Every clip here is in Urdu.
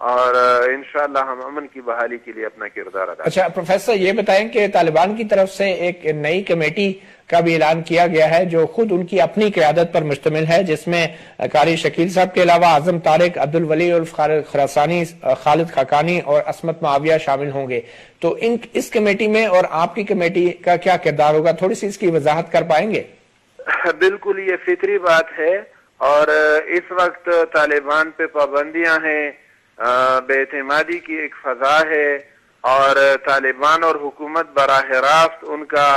اور انشاءاللہ ہم امن کی بحالی کے لیے اپنا کردار ادا اچھا پروفیسر یہ بتائیں کہ طالبان کی طرف سے ایک نئی کمیٹی کا بھی اعلان کیا گیا ہے جو خود ان کی اپنی قیادت پر مشتمل ہے، جس میں قاری شکیل صاحب کے علاوہ اعظم طارق، عبدالولی الف خراسانی، خالد خاقانی اور عصمت معاویہ شامل ہوں گے، تو اس کمیٹی میں اور آپ کی کمیٹی کا کیا کردار ہوگا؟ تھوڑی سی اس کی وضاحت کر پائیں گے؟ بالکل یہ فطری بات ہے، اور اس وقت طالبان پہ پابندیاں ہیں، بے اعتمادی کی ایک فضا ہے، اور طالبان اور حکومت براہ راست ان کا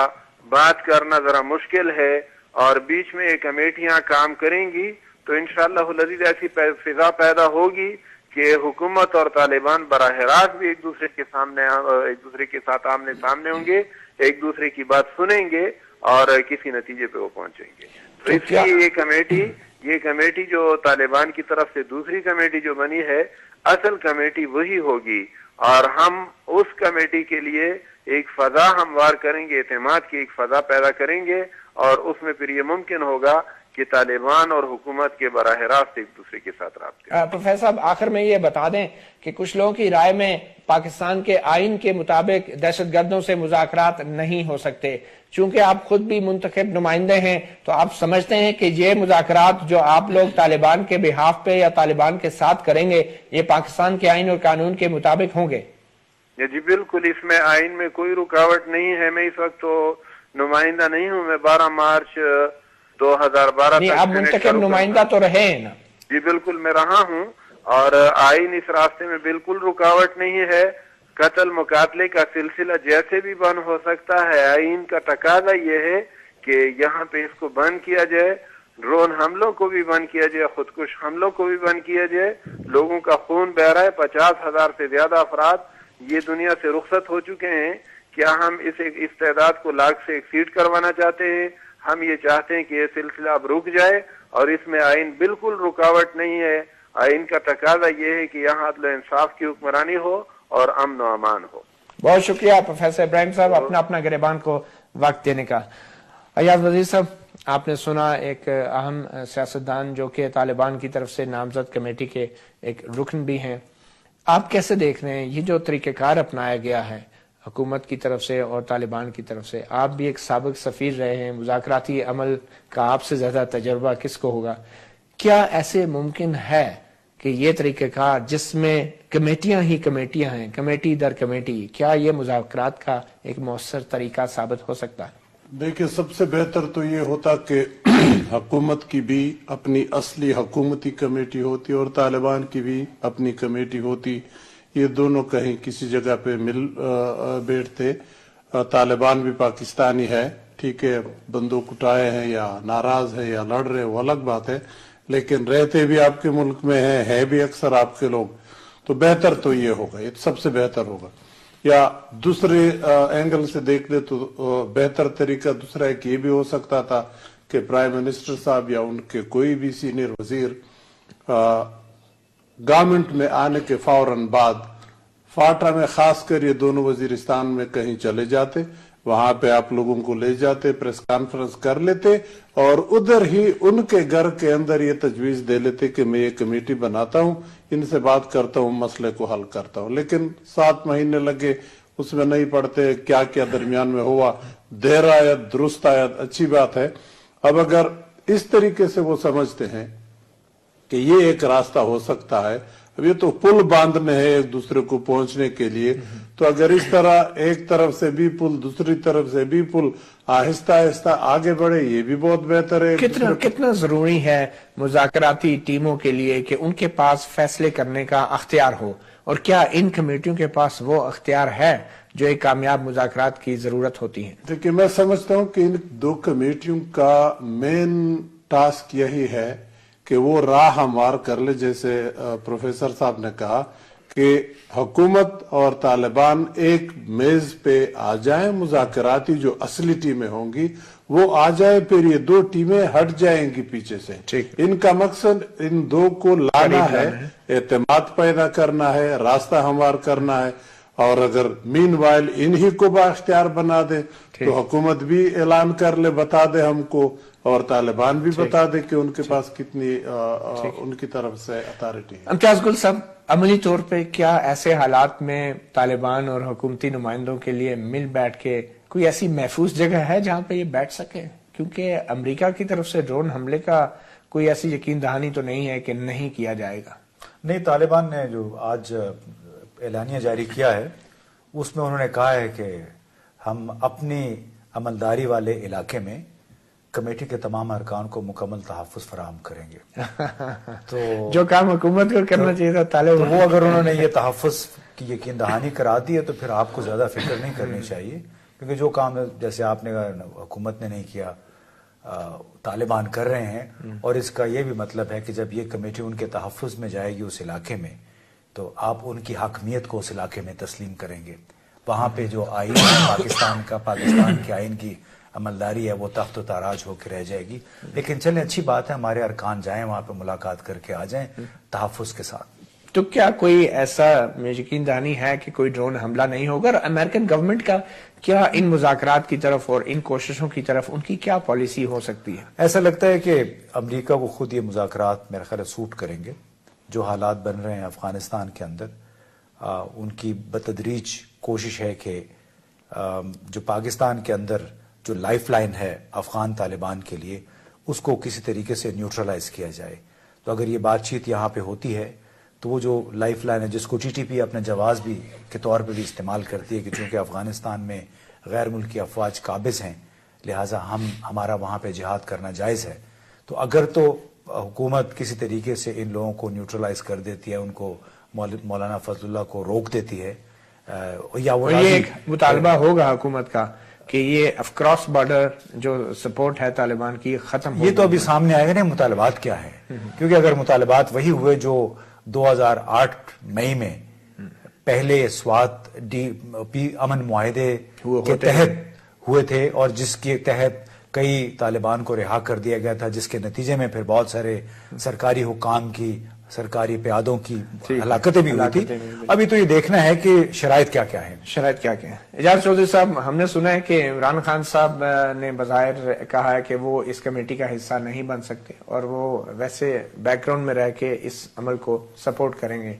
بات کرنا ذرا مشکل ہے، اور بیچ میں یہ کمیٹیاں کام کریں گی تو انشاءاللہ العزیز ایسی فضا پیدا ہوگی کہ حکومت اور طالبان براہ راست بھی ایک دوسرے کے ساتھ آمنے سامنے ہوں گے، ایک دوسرے کی بات سنیں گے اور کسی نتیجے پہ وہ پہنچیں گے۔ تو اس لیے یہ کمیٹی جو طالبان کی طرف سے دوسری کمیٹی جو بنی ہے، اصل کمیٹی وہی ہوگی، اور ہم اس کمیٹی کے لیے ایک فضا ہموار کریں گے، اعتماد کی ایک فضا پیدا کریں گے، اور اس میں پھر یہ ممکن ہوگا کہ طالبان اور حکومت کے براہ راست ایک دوسرے کے ساتھ رابطے۔ پروفیسر صاحب آخر میں یہ بتا دیں کہ کچھ لوگوں کی رائے میں پاکستان کے آئین کے مطابق دہشت گردوں سے مذاکرات نہیں ہو سکتے، چونکہ آپ خود بھی منتخب نمائندے ہیں، تو آپ سمجھتے ہیں کہ یہ مذاکرات جو آپ لوگ طالبان کے بہاف پہ یا طالبان کے ساتھ کریں گے یہ پاکستان کے آئین اور قانون کے مطابق ہوں گے؟ جی بالکل، اس میں آئین میں کوئی رکاوٹ نہیں ہے۔ میں اس وقت تو نمائندہ نہیں ہوں، میں 12 مارچ 2012 نہیں، آپ منتخب نمائندہ تو رہے ہیں نا؟ جی بالکل میں رہا ہوں، اور آئین اس راستے میں بالکل رکاوٹ نہیں ہے۔ قتل مقاتلے کا سلسلہ جیسے بھی بند ہو سکتا ہے، آئین کا تقاضا یہ ہے کہ یہاں پہ اس کو بند کیا جائے، ڈرون حملوں کو بھی بند کیا جائے، خودکش حملوں کو بھی بند کیا جائے۔ لوگوں کا خون بہ رہا ہے، 50,000 سے زیادہ افراد یہ دنیا سے رخصت ہو چکے ہیں۔ کیا ہم اس تعداد کو لاکھ سے ایکسیڈ کروانا چاہتے ہیں؟ ہم یہ چاہتے ہیں کہ یہ سلسلہ اب رک جائے، اور اس میں آئین بالکل رکاوٹ نہیں ہے۔ آئین کا تقاضا یہ ہے کہ یہاں عدل و انصاف کی حکمرانی ہو اور امن و امان ہو۔ بہت شکریہ پروفیسر ابراہیم صاحب اپنا گریبان کو وقت دینے کا۔ ایاز وزیر صاحب آپ نے سنا ایک اہم سیاستدان جو کہ طالبان کی طرف سے نامزد کمیٹی کے ایک رکن بھی ہیں، آپ کیسے دیکھ رہے ہیں یہ جو طریقہ کار اپنایا گیا ہے حکومت کی طرف سے اور طالبان کی طرف سے؟ آپ بھی ایک سابق سفیر رہے ہیں، مذاکراتی عمل کا آپ سے زیادہ تجربہ کس کو ہوگا؟ کیا ایسے ممکن ہے کہ یہ طریقہ کار جس میں کمیٹیاں ہی کمیٹیاں ہیں، کمیٹی در کمیٹی، کیا یہ مذاکرات کا ایک مؤثر طریقہ ثابت ہو سکتا ہے؟ دیکھیں، سب سے بہتر تو یہ ہوتا کہ حکومت کی بھی اپنی اصلی حکومتی کمیٹی ہوتی اور طالبان کی بھی اپنی کمیٹی ہوتی، یہ دونوں کہیں کسی جگہ پہ مل بیٹھتے۔ طالبان بھی پاکستانی ہے، ٹھیک ہے، بندوق اٹھائے ہیں یا ناراض ہے یا لڑ رہے وہ الگ بات ہے، لیکن رہتے بھی آپ کے ملک میں ہیں بھی اکثر آپ کے لوگ، تو بہتر تو یہ ہوگا، یہ سب سے بہتر ہوگا۔ یا دوسرے اینگل سے دیکھ لے تو بہتر طریقہ دوسرا ایک یہ بھی ہو سکتا تھا کہ پرائم منسٹر صاحب یا ان کے کوئی بھی سینئر وزیر گورنمنٹ میں آنے کے فوراً بعد فاٹا میں خاص کر یہ دونوں وزیرستان میں کہیں چلے جاتے، وہاں پہ آپ لوگوں کو لے جاتے، پریس کانفرنس کر لیتے، اور ادھر ہی ان کے گھر کے اندر یہ تجویز دے لیتے کہ میں یہ کمیٹی بناتا ہوں، ان سے بات کرتا ہوں، مسئلے کو حل کرتا ہوں۔ لیکن 7 مہینے لگے، اس میں نہیں پڑتے کیا کیا درمیان میں ہوا، دیر آیت درست آیت، اچھی بات ہے۔ اب اگر اس طریقے سے وہ سمجھتے ہیں کہ یہ ایک راستہ ہو سکتا ہے، اب یہ تو پل باندھنے ہیں ایک دوسرے کو پہنچنے کے لیے، تو اگر اس طرح ایک طرف سے بھی پل دوسری طرف سے بھی پل آہستہ آہستہ آگے بڑھے، یہ بھی بہت بہتر ہے۔ کتنا ضروری ہے مذاکراتی ٹیموں کے لیے کہ ان کے پاس فیصلے کرنے کا اختیار ہو، اور کیا ان کمیٹیوں کے پاس وہ اختیار ہے جو ایک کامیاب مذاکرات کی ضرورت ہوتی ہے؟ دیکھیں، میں سمجھتا ہوں کہ ان 2 کمیٹیوں کا مین ٹاسک یہی ہے کہ وہ راہ ہموار کر لے، جیسے پروفیسر صاحب نے کہا کہ حکومت اور طالبان ایک میز پہ آ جائیں، مذاکراتی جو اصلی ٹیمیں ہوں گی وہ آ جائے، پھر یہ 2 ٹیمیں ہٹ جائیں گی پیچھے سے۔ ان کا مقصد ان 2 کو لانا ہے، اعتماد پیدا کرنا ہے، راستہ ہموار کرنا ہے، اور اگر مین وائل انہی کو با اختیار بنا دے تو حکومت بھی اعلان کر لے، بتا دے ہم کو، اور طالبان بھی بتا دے کہ ان کے پاس کتنی ان کی طرف سے اتھارٹی ہے۔ امتیاز گل صاحب عملی طور پہ کیا ایسے حالات میں طالبان اور حکومتی نمائندوں کے لیے مل بیٹھ کے کوئی ایسی محفوظ جگہ ہے جہاں پہ یہ بیٹھ سکے؟ کیونکہ امریکہ کی طرف سے ڈرون حملے کا کوئی ایسی یقین دہانی تو نہیں ہے کہ نہیں کیا جائے گا. نہیں، طالبان نے جو آج اعلانیہ جاری کیا ہے اس میں انہوں نے کہا ہے کہ ہم اپنی عملداری والے علاقے میں کمیٹی کے تمام ارکان کو مکمل تحفظ فراہم کریں گے. تو جو کام حکومت کو کرنا چاہیے تھا طالبان، وہ اگر انہوں نے یہ تحفظ کی یقین دہانی کرا دی ہے تو پھر آپ کو زیادہ فکر نہیں کرنی چاہیے، کیونکہ جو کام جیسے آپ نے کہا حکومت نے نہیں کیا طالبان کر رہے ہیں. اور اس کا یہ بھی مطلب ہے کہ جب یہ کمیٹی ان کے تحفظ میں جائے گی اس علاقے میں تو آپ ان کی حاکمیت کو اس علاقے میں تسلیم کریں گے. وہاں پہ جو آئین ہے پاکستان کے آئین کی عملداری ہے وہ تخت و تاراج ہو کے رہ جائے گی. لیکن چلیں اچھی بات ہے، ہمارے ارکان جائیں وہاں پہ ملاقات کر کے آ جائیں تحفظ کے ساتھ. تو کیا کوئی ایسا یقین دہانی ہے کہ کوئی ڈرون حملہ نہیں ہوگا؟ اور امریکن گورنمنٹ کا کیا ان مذاکرات کی طرف اور ان کوششوں کی طرف ان کی کیا پالیسی ہو سکتی ہے؟ ایسا لگتا ہے کہ امریکہ کو خود یہ مذاکرات میرا خیال سوٹ کریں گے. جو حالات بن رہے ہیں افغانستان کے اندر، ان کی بتدریج کوشش ہے کہ جو پاکستان کے اندر جو لائف لائن ہے افغان طالبان کے لیے اس کو کسی طریقے سے نیوٹرلائز کیا جائے. تو اگر یہ بات چیت یہاں پہ ہوتی ہے تو وہ جو لائف لائن ہے جس کو ٹی ٹی پی اپنے جواز بھی کے طور پہ بھی استعمال کرتی ہے کہ چونکہ افغانستان میں غیر ملکی افواج قابض ہیں لہٰذا ہمارا وہاں پہ جہاد کرنا جائز ہے. تو اگر تو حکومت کسی طریقے سے ان لوگوں کو نیوٹرلائز کر دیتی ہے، ان کو مولانا فضل اللہ کو روک دیتی ہے، یا وہ ایک مطالبہ ہوگا حکومت کا کہ یہ کراس بارڈر جو سپورٹ ہے طالبان کی ختم ہو. یہ تو ابھی سامنے آئے گا نا مطالبات کیا ہے، کیونکہ اگر مطالبات وہی ہوئے جو 2008 مئی میں پہلے سوات امن معاہدے کے تحت ہوئے تھے اور جس کے تحت کئی طالبان کو رہا کر دیا گیا تھا، جس کے نتیجے میں پھر بہت سارے سرکاری حکام کی، سرکاری پیادوں کی ہلاکتیں بھی ہوئی تھی. ابھی تو یہ دیکھنا ہے کہ شرائط کیا کیا ہیں. شرائط کیا کیا ہیں؟ اعجاز چودھری صاحب، ہم نے سنا ہے کہ عمران خان صاحب نے بظاہر کہا ہے کہ وہ اس کمیٹی کا حصہ نہیں بن سکتے اور وہ ویسے بیک گراؤنڈ میں رہ کے اس عمل کو سپورٹ کریں گے،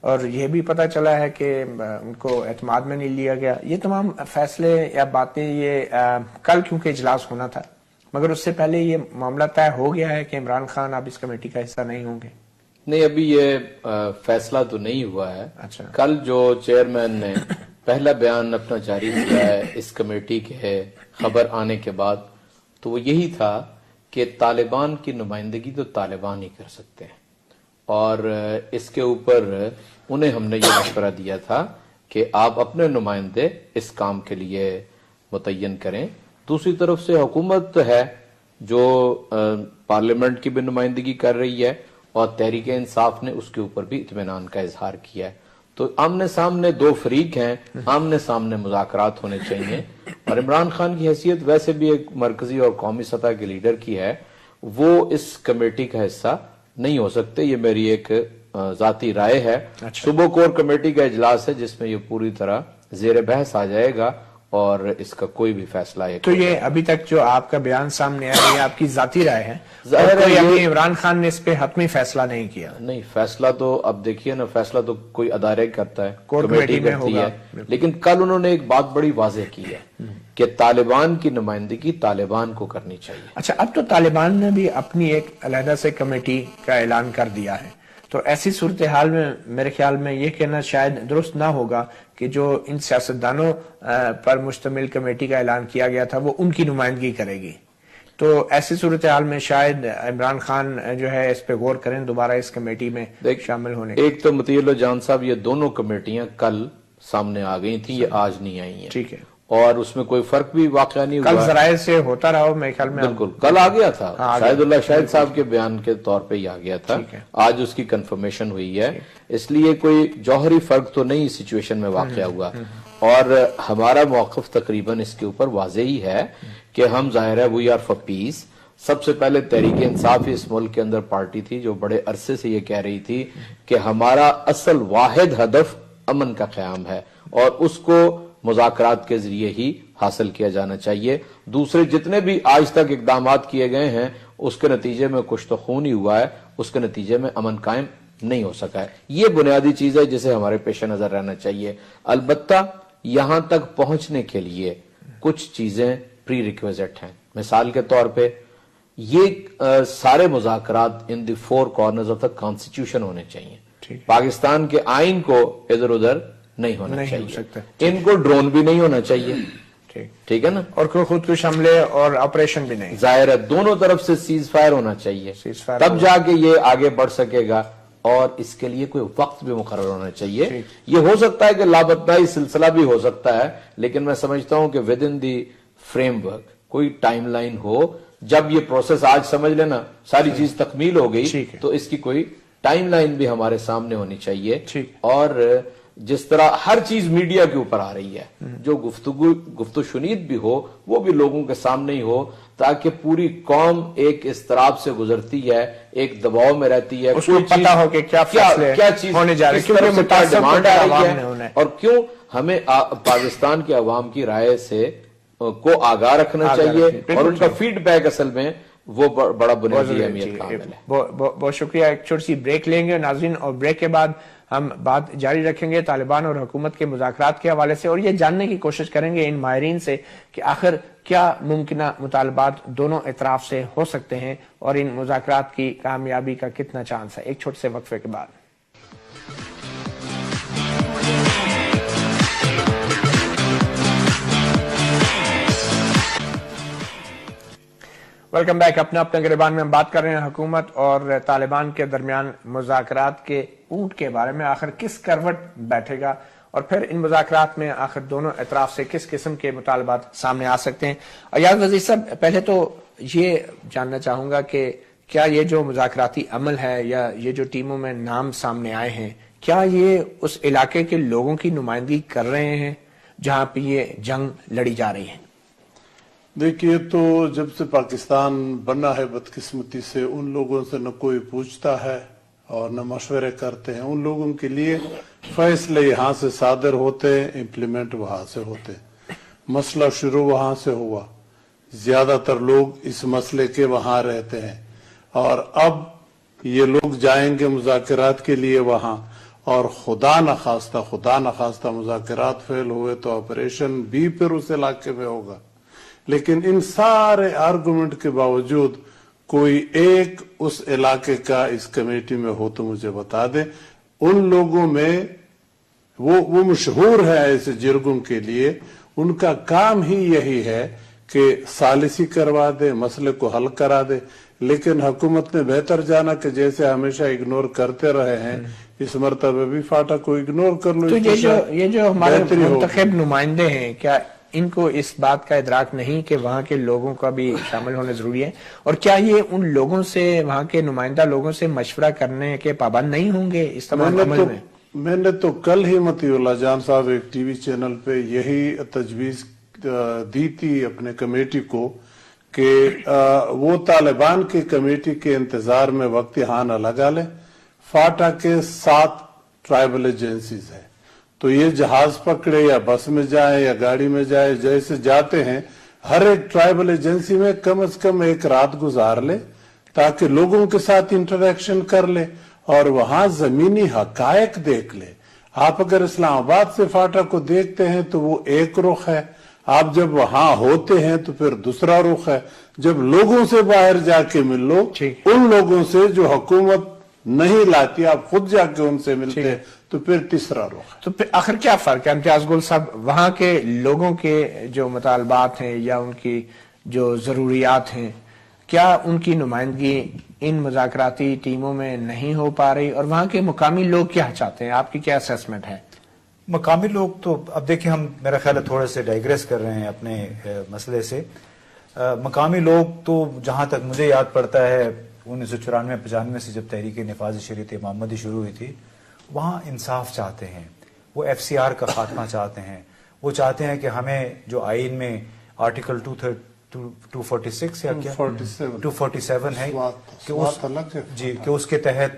اور یہ بھی پتہ چلا ہے کہ ان کو اعتماد میں نہیں لیا گیا. یہ تمام فیصلے یا باتیں یہ کل کیونکہ اجلاس ہونا تھا، مگر اس سے پہلے یہ معاملہ طے ہو گیا ہے کہ عمران خان اب اس کمیٹی کا حصہ نہیں ہوں گے. نہیں، ابھی یہ فیصلہ تو نہیں ہوا ہے. اچھا. کل جو چیئرمین نے پہلا بیان اپنا جاری کیا ہے اس کمیٹی کے خبر آنے کے بعد تو وہ یہی تھا کہ طالبان کی نمائندگی تو طالبان ہی کر سکتے ہیں، اور اس کے اوپر انہیں ہم نے یہ مشورہ دیا تھا کہ آپ اپنے نمائندے اس کام کے لیے متعین کریں. دوسری طرف سے حکومت ہے جو پارلیمنٹ کی بھی نمائندگی کر رہی ہے اور تحریک انصاف نے اس کے اوپر بھی اطمینان کا اظہار کیا ہے. تو آمنے سامنے دو فریق ہیں، آمنے سامنے مذاکرات ہونے چاہیے. اور عمران خان کی حیثیت ویسے بھی ایک مرکزی اور قومی سطح کے لیڈر کی ہے، وہ اس کمیٹی کا حصہ نہیں ہو سکتے. یہ میری ایک ذاتی رائے ہے. صوبہ کور کمیٹی کا اجلاس ہے جس میں یہ پوری طرح زیر بحث آ جائے گا اور اس کا کوئی بھی فیصلہ ہے. تو یہ ابھی تک جو آپ کا بیان سامنے آیا یہ آپ کی ذاتی رائے ہے، ابھی عمران خان نے اس پہ حتمی فیصلہ نہیں کیا؟ نہیں، فیصلہ تو اب دیکھیے نا، فیصلہ تو کوئی ادارے کرتا ہے، کمیٹی میں ہوگا. لیکن کل انہوں نے ایک بات بڑی واضح کی ہے کہ طالبان کی نمائندگی طالبان کو کرنی چاہیے. اچھا، اب تو طالبان نے بھی اپنی ایک علیحدہ سے کمیٹی کا اعلان کر دیا ہے، تو ایسی صورتحال میں میرے خیال میں یہ کہنا شاید درست نہ ہوگا کہ جو ان سیاستدانوں پر مشتمل کمیٹی کا اعلان کیا گیا تھا وہ ان کی نمائندگی کرے گی. تو ایسی صورتحال میں شاید عمران خان جو ہے اس پہ غور کریں دوبارہ اس کمیٹی میں شامل ہونے. ایک تو مطیع اللہ جان صاحب، یہ دونوں کمیٹیاں کل سامنے آ گئی تھیں، یہ آج نہیں آئی ہیں. ٹھیک ہے. اور اس میں کوئی فرق بھی واقع نہیں ہوا. کل ذرائع سے ہوتا رہا میرے خیال میں. بالکل، کل آ گیا تھا، شاہد اللہ شاہد صاحب کے بیان کے طور پہ ہی آ گیا تھا. آج اس کی کنفرمیشن ہوئی ہے، اس لیے کوئی جوہری فرق تو نہیں سچویشن میں واقع ہوا. اور ہمارا موقف تقریباً اس کے اوپر واضح ہی ہے کہ ہم ظاہر ہے وی آر فار پیس. سب سے پہلے تحریک انصاف اس ملک کے اندر پارٹی تھی جو بڑے عرصے سے یہ کہہ رہی تھی کہ ہمارا اصل واحد ہدف امن کا قیام ہے اور اس کو مذاکرات کے ذریعے ہی حاصل کیا جانا چاہیے. دوسرے جتنے بھی آج تک اقدامات کیے گئے ہیں اس کے نتیجے میں کچھ تو خون ہی ہوا ہے، اس کے نتیجے میں امن قائم نہیں ہو سکا ہے. یہ بنیادی چیز ہے جسے ہمارے پیش نظر رہنا چاہیے. البتہ یہاں تک پہنچنے کے لیے کچھ چیزیں پری ریکویزٹ ہیں. مثال کے طور پہ یہ سارے مذاکرات in the four corners of the constitution ہونے چاہیے. پاکستان کے آئین کو ادھر ادھر نہیں ہونا چاہیے. ان کو ڈرون بھی نہیں ہونا چاہیے. ٹھیک ہے نا. اور کوئی خود کش حملے اور آپریشن بھی نہیں. ظاہر ہے دونوں طرف سے سیز فائر ہونا چاہیے, تب جا کے یہ آگے بڑھ سکے گا. اور اس کے لیے کوئی وقت بھی مقرر ہونا چاہیے. یہ ہو سکتا ہے کہ لابتنائی سلسلہ بھی ہو سکتا ہے, لیکن میں سمجھتا ہوں کہ with in the frame work کوئی ٹائم لائن ہو. جب یہ پروسیس آج سمجھ لینا ساری چیز تکمیل ہو گئی تو اس کی کوئی ٹائم لائن بھی ہمارے سامنے ہونی چاہیے. اور جس طرح ہر چیز میڈیا کے اوپر آ رہی ہے, جو گفتگو شنید بھی ہو وہ بھی لوگوں کے سامنے ہی ہو, تاکہ پوری قوم ایک اضطراب سے گزرتی ہے, ایک دباؤ میں رہتی ہے, اس کو پتا ہو کہ کیا چیز ہونے جا رہی ہے, کیونکہ ڈیمانڈ آ رہی ہے, اور کیوں ہمیں پاکستان کے عوام کی رائے سے کو آگاہ رکھنا چاہیے. اور ان کا فیڈ بیک اصل میں وہ بڑا بنیادی اہمیت کا عامل ہے. بہت شکریہ. ایک چھوٹی سی بریک لیں گے ناظرین, اور بریک کے بعد ہم بات جاری رکھیں گے طالبان اور حکومت کے مذاکرات کے حوالے سے, اور یہ جاننے کی کوشش کریں گے ان ماہرین سے کہ آخر کیا ممکنہ مطالبات دونوں اطراف سے ہو سکتے ہیں اور ان مذاکرات کی کامیابی کا کتنا چانس ہے. ایک چھوٹے سے وقفے کے بعد. Welcome back. اپنا گریبان میں ہم بات کر رہے ہیں حکومت اور طالبان کے درمیان مذاکرات کے اونٹ کے بارے میں. آخر کس کروٹ بیٹھے گا, اور پھر ان مذاکرات میں آخر دونوں اطراف سے کس قسم کے مطالبات سامنے آ سکتے ہیں. ایاز وزیر صاحب, پہلے تو یہ جاننا چاہوں گا کہ کیا یہ جو مذاکراتی عمل ہے یا یہ جو ٹیموں میں نام سامنے آئے ہیں, کیا یہ اس علاقے کے لوگوں کی نمائندگی کر رہے ہیں جہاں پہ یہ جنگ لڑی جا رہی ہے؟ دیکھیے, تو جب سے پاکستان بنا ہے بدقسمتی سے ان لوگوں سے نہ کوئی پوچھتا ہے اور نہ مشورے کرتے ہیں. ان لوگوں کے لیے فیصلے یہاں سے صادر ہوتے ہیں, امپلیمنٹ وہاں سے ہوتے ہیں. مسئلہ شروع وہاں سے ہوا, زیادہ تر لوگ اس مسئلے کے وہاں رہتے ہیں, اور اب یہ لوگ جائیں گے مذاکرات کے لیے وہاں, اور خدا نخواستہ مذاکرات فیل ہوئے تو آپریشن بھی پھر اس علاقے میں ہوگا. لیکن ان سارے آرگومنٹ کے باوجود کوئی ایک اس علاقے کا اس کمیٹی میں ہو تو مجھے بتا دے. ان لوگوں میں وہ مشہور ہے ایسے جرگوں کے لیے, ان کا کام ہی یہی ہے کہ ثالثی کروا دے, مسئلے کو حل کرا دے. لیکن حکومت نے بہتر جانا کہ جیسے ہمیشہ اگنور کرتے رہے ہیں, اس مرتبہ بھی فاٹا کو اگنور کر لو. تو یہ جو ہمارے منتخب نمائندے ہیں, کیا ان کو اس بات کا ادراک نہیں کہ وہاں کے لوگوں کا بھی شامل ہونا ضروری ہے, اور کیا یہ ان لوگوں سے, وہاں کے نمائندہ لوگوں سے مشورہ کرنے کے پابند نہیں ہوں گے اس تمام عمل میں؟ میں نے تو کل ہی متی اللہ جان صاحب ایک ٹی وی چینل پہ یہی تجویز دی تھی اپنے کمیٹی کو کہ وہ طالبان کی کمیٹی کے انتظار میں وقت یہاں نہ لگا لیں. فاٹا کے 7 ٹرائبل ایجنسیز ہیں, تو یہ جہاز پکڑے یا بس میں جائے یا گاڑی میں جائے, جیسے جاتے ہیں ہر ایک ٹرائبل ایجنسی میں کم از کم ایک رات گزار لے تاکہ لوگوں کے ساتھ انٹریکشن کر لے اور وہاں زمینی حقائق دیکھ لے. آپ اگر اسلام آباد سے فاٹا کو دیکھتے ہیں تو وہ ایک رخ ہے, آپ جب وہاں ہوتے ہیں تو پھر دوسرا رخ ہے. جب لوگوں سے باہر جا کے مل لو, ان لوگوں سے جو حکومت نہیں لاتی, آپ خود جا کے ان سے ملتے ہیں تو پھر تیسرا رخ ہے. تو پھر آخر کیا فرق ہے امتیاز گل صاحب, وہاں کے لوگوں کے جو مطالبات ہیں یا ان کی جو ضروریات ہیں, کیا ان کی نمائندگی ان مذاکراتی ٹیموں میں نہیں ہو پا رہی, اور وہاں کے مقامی لوگ کیا چاہتے ہیں؟ آپ کی کیا اسیسمنٹ ہے؟ مقامی لوگ تو اب دیکھیں, ہم میرا خیال ہے تھوڑے سے ڈائگریس کر رہے ہیں اپنے مسئلے سے. مقامی لوگ تو جہاں تک مجھے یاد پڑتا ہے 1994-95 سے جب تحریک نفاذ شریعت محمدی شروع ہوئی تھی, وہاں انصاف چاہتے ہیں, وہ ایف سی آر کا خاتمہ چاہتے ہیں. وہ چاہتے ہیں کہ ہمیں جو آئین میں آرٹیکل 246 یا کیا 247 ہے کہ اس کے تحت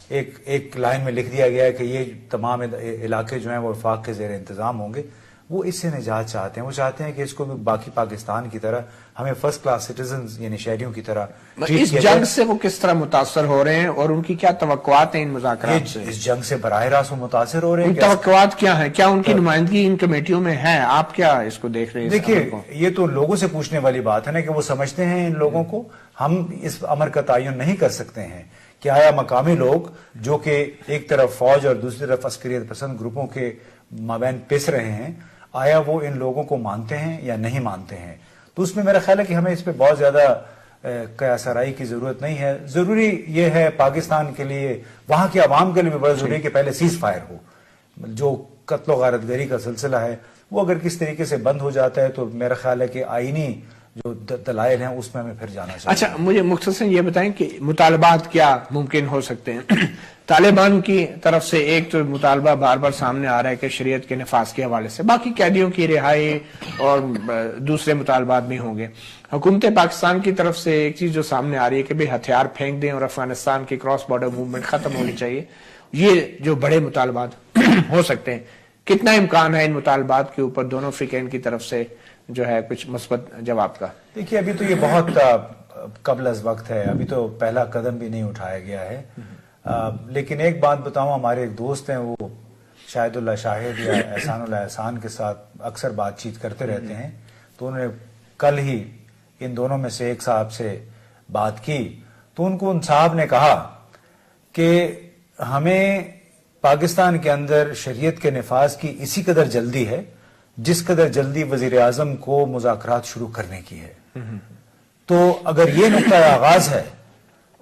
ایک لائن میں لکھ دیا گیا ہے کہ یہ تمام علاقے جو ہیں وہ وفاق کے زیر انتظام ہوں گے. وہ اس سے نجات چاہتے ہیں. وہ چاہتے ہیں کہ اس کو باقی پاکستان کی طرح ہمیں فرسٹ کلاس سٹیزنز یعنی شہریوں کی طرح اس جنگ سے وہ کس طرح متاثر ہو رہے ہیں اور ان کی کیا توقعات ہیں ان مذاکرات سے؟ اس جنگ سے براہ راست وہ متاثر ہو رہے ہیں. ان توقعات کیا ہیں؟ کیا ان کی نمائندگی ان کمیٹیوں میں ہے؟ آپ کیا اس کو دیکھ رہے ہیں؟ دیکھیے یہ تو لوگوں سے پوچھنے والی بات ہے نا کہ وہ سمجھتے ہیں ان لوگوں کو. ہم اس امر کا تعین نہیں کر سکتے ہیں کہ آیا مقامی لوگ جو کہ ایک طرف فوج اور دوسری طرف عسکریت پسند گروپوں کے مابین پس رہے ہیں، آیا وہ ان لوگوں کو مانتے ہیں یا نہیں مانتے ہیں. تو اس میں میرا خیال ہے کہ ہمیں اس پہ بہت زیادہ قیاس آرائی کی ضرورت نہیں ہے. ضروری یہ ہے پاکستان کے لیے، وہاں کے عوام کے لیے بھی بڑا ضروری ہے کہ پہلے سیز فائر ہو. جو قتل و غارت گری کا سلسلہ ہے وہ اگر کس طریقے سے بند ہو جاتا ہے تو میرا خیال ہے کہ آئینی جو دلائل ہیں اس میں ہمیں پھر جانا چاہیے. اچھا مجھے مختصراً یہ بتائیں کہ مطالبات کیا ممکن ہو سکتے ہیں؟ طالبان کی طرف سے ایک تو مطالبہ بار بار سامنے آ رہا ہے کہ شریعت کے نفاذ کے حوالے سے، باقی قیدیوں کی رہائی اور دوسرے مطالبات بھی ہوں گے. حکومت پاکستان کی طرف سے ایک چیز جو سامنے آ رہی ہے کہ بھی ہتھیار پھینک دیں اور افغانستان کی کراس بارڈر موومنٹ ختم ہونی چاہیے. یہ جو بڑے مطالبات ہو سکتے ہیں، کتنا امکان ہے ان مطالبات کے اوپر دونوں فریقین کی طرف سے جو ہے کچھ مثبت جواب کا؟ دیکھیے ابھی تو یہ بہت قبل از وقت ہے، ابھی تو پہلا قدم بھی نہیں اٹھایا گیا ہے. لیکن ایک بات بتاؤں، ہمارے ایک دوست ہیں وہ شاہد اللہ شاہد یا احسان اللہ احسان کے ساتھ اکثر بات چیت کرتے رہتے ہیں. تو انہوں نے کل ہی ان دونوں میں سے ایک صاحب سے بات کی تو ان صاحب نے کہا کہ ہمیں پاکستان کے اندر شریعت کے نفاذ کی اسی قدر جلدی ہے جس قدر جلدی وزیر اعظم کو مذاکرات شروع کرنے کی ہے. تو اگر یہ نقطہ آغاز ہے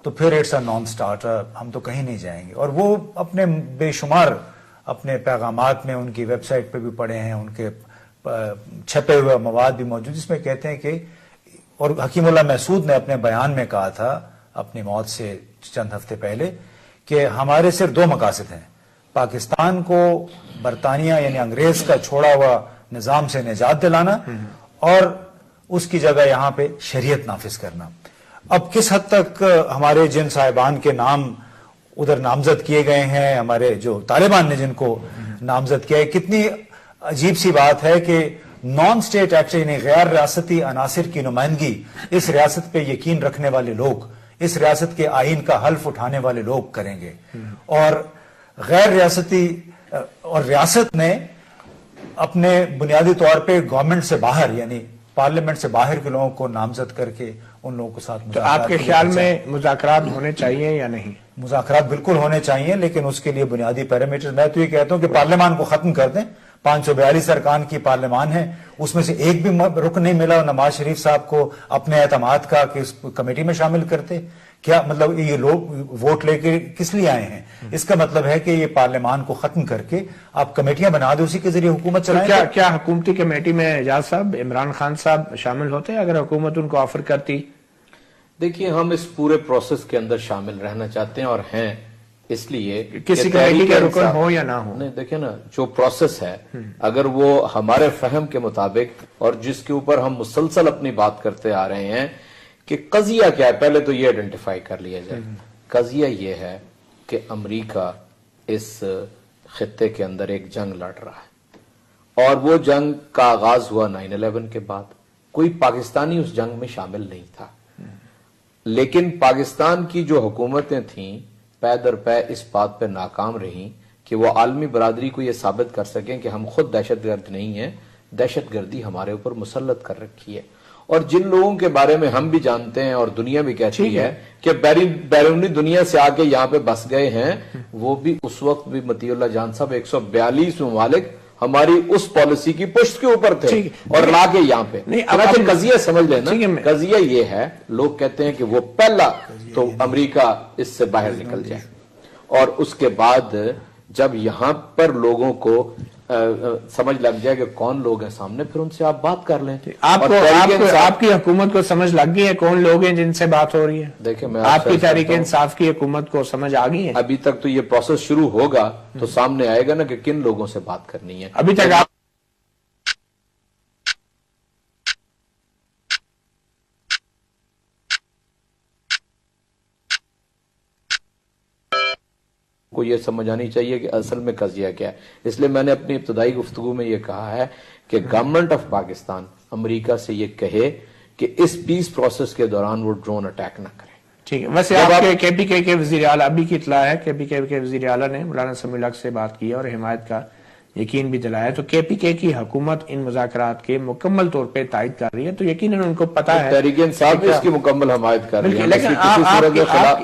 تو پھر اٹس اے نان سٹارٹر، ہم تو کہیں نہیں جائیں گے. اور وہ اپنے بے شمار اپنے پیغامات میں ان کی ویب سائٹ پہ بھی پڑے ہیں، ان کے چھپے ہوئے مواد بھی موجود، جس میں کہتے ہیں کہ، اور حکیم اللہ محسود نے اپنے بیان میں کہا تھا اپنی موت سے چند ہفتے پہلے کہ ہمارے صرف دو مقاصد ہیں: پاکستان کو برطانیہ یعنی انگریز کا چھوڑا ہوا نظام سے نجات دلانا اور اس کی جگہ یہاں پہ شریعت نافذ کرنا. اب کس حد تک ہمارے جن صاحبان کے نام ادھر نامزد کیے گئے ہیں، ہمارے جو طالبان نے جن کو نامزد کیا ہے، کتنی عجیب سی بات ہے کہ نان سٹیٹ ایکٹر یعنی غیر ریاستی عناصر کی نمائندگی اس ریاست پہ یقین رکھنے والے لوگ، اس ریاست کے آئین کا حلف اٹھانے والے لوگ کریں گے. اور غیر ریاستی اور ریاست نے اپنے بنیادی طور پہ گورنمنٹ سے باہر یعنی پارلیمنٹ سے باہر کے لوگوں کو نامزد کر کے ان لوگوں کے ساتھ تو آپ کے خیال میں مذاکرات ہونے چاہیے یا نہیں؟ مذاکرات بالکل ہونے چاہیے، لیکن اس کے لیے بنیادی پیرامیٹر، میں تو یہ کہتا ہوں کہ پارلیمان کو ختم کر دیں. 542 ارکان کی پارلیمان ہے، اس میں سے ایک بھی رکن نہیں ملا نواز شریف صاحب کو اپنے اعتماد کا کہ اس کمیٹی میں شامل کرتے. کیا مطلب یہ لوگ ووٹ لے کے کس لیے آئے ہیں؟ اس کا مطلب ہے کہ یہ پارلیمان کو ختم کر کے آپ کمیٹیاں بنا دیں، اسی کے ذریعے حکومت چلائیں. کیا حکومتی کمیٹی میں اعجاز صاحب، عمران خان صاحب شامل ہوتے اگر حکومت ان کو آفر کرتی؟ دیکھیے ہم اس پورے پروسیس کے اندر شامل رہنا چاہتے ہیں اور ہیں، اس لیے کسی کمیٹی کے رکن ہو یا نہ ہو. نہیں دیکھیں نا، جو پروسیس ہے اگر وہ ہمارے فہم کے مطابق اور جس کے اوپر ہم مسلسل اپنی بات کرتے آ رہے ہیں کہ قضیہ کیا ہے، پہلے تو یہ آئیڈینٹیفائی کر لیا جائے. قضیہ یہ ہے کہ امریکہ اس خطے کے اندر ایک جنگ لڑ رہا ہے اور وہ جنگ کا آغاز ہوا 9/11 کے بعد. کوئی پاکستانی اس جنگ میں شامل نہیں تھا، لیکن پاکستان کی جو حکومتیں تھیں پے در پے اس بات پہ ناکام رہیں کہ وہ عالمی برادری کو یہ ثابت کر سکیں کہ ہم خود دہشت گرد نہیں ہیں، دہشت گردی ہمارے اوپر مسلط کر رکھی ہے. اور جن لوگوں کے بارے میں ہم بھی جانتے ہیں اور دنیا بھی کہتی ہے کہ بیرونی دنیا سے آ کے یہاں پہ بس گئے ہیں، وہ بھی اس وقت بھی مطیع اللہ جان صاحب 142 ممالک ہماری اس پالیسی کی پشت کے اوپر تھے اور لا کے یہاں پہ. قضیہ سمجھ لینا، قضیہ یہ ہے، لوگ کہتے ہیں کہ وہ پہلا تو امریکہ اس سے باہر نکل جائے اور اس کے بعد جب یہاں پر لوگوں کو سمجھ لگ جائے کہ کون لوگ ہیں سامنے، پھر ان سے آپ بات کر لیں. آپ کی حکومت کو سمجھ لگ گئی ہے کون لوگ ہیں جن سے بات ہو رہی ہے؟ دیکھیں میں آپ کی تحریک انصاف کی حکومت کو سمجھ آ گئی ہے؟ ابھی تک تو یہ پروسیس شروع ہوگا تو سامنے آئے گا نا کہ کن لوگوں سے بات کرنی ہے. ابھی تک آپ کو یہ سمجھ آنی چاہیے کہ اصل میں قضیہ کیا ہے. اس لیے میں نے اپنی ابتدائی گفتگو میں یہ کہا ہے کہ گورنمنٹ آف پاکستان امریکہ سے یہ کہے کہ اس پیس پروسیس کے دوران وہ ڈرون اٹیک نہ کریں. ٹھیک ہے. ویسے آپ کے کے پی کے کے وزیر اعلیٰ ابھی کی اطلاع ہے, کے پی کے وزیر اعلیٰ نے مولانا سمیع الحق سے بات کی اور حمایت کا یقین بھی دلایا. تو کے پی کے کی حکومت ان مذاکرات کے مکمل طور پہ تائید کر رہی ہے, تو یقیناً ان کو پتا ہے تحریک انصاف بھی اس کی مکمل حمایت کر رہی ہے. لیکن